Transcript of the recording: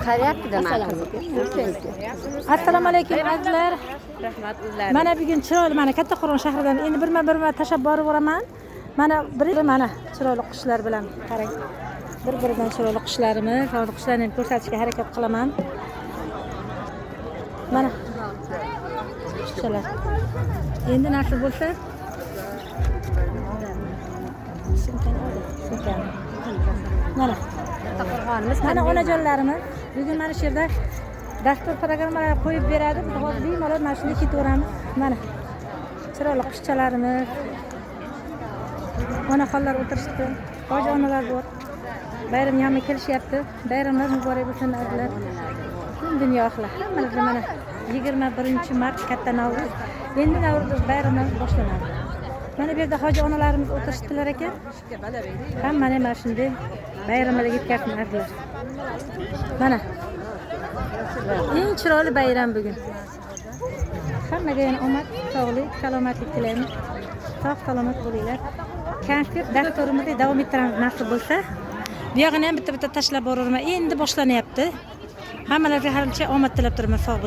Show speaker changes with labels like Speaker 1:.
Speaker 1: Qaryapti-da
Speaker 2: Assalomu alaykum azizlar.
Speaker 1: Rahmat o'zlar.
Speaker 2: Mana bugun chiroyli mana Kattaqo'rg'on shahridan endi birma tashab borib boraman. Mana mana chiroyli qushlar bilan qarang. Bir-biridan chiroyli qushlarimiz, hozir qushlarni ham ko'rsatishga harakat qilaman. Mana qushlar. Endi nasib bo'lsa mana mana onajonlarimiz bugun mana shu yerda dastur programmalar qo'yib beradi. Biz hozir bemalol mana shunday ketaveramiz. Mana chiroyli qushchalarimiz, onaxonlar o'tirishdi, hoji onalar bor. Bayram yami kelishyapti. Bayramlar muborak bo'lsin azizlar. Butun dunyo ahli hammangizga mana 21-mart katta Navro'z. Endi Navro'z bayramimiz boshlanadi. Mana bu yerda hoji onalarimiz o'tirishdilar ekan. Hammani mana shunday bayramlarga yetkazsin azizlar. Mana eng chiroyli bayram bugun. Hammaga ham omad, sog'lik, salomatlik tilaymiz. Sog' salomat bo'linglar. Konsert dasturimizni davom ettiramiz nasib bo'lsa. Bu yog'ini ham bitta tashlab boraverman. Endi boshlanyapti. Hammalarga halicha omad tilab turaman. Sog'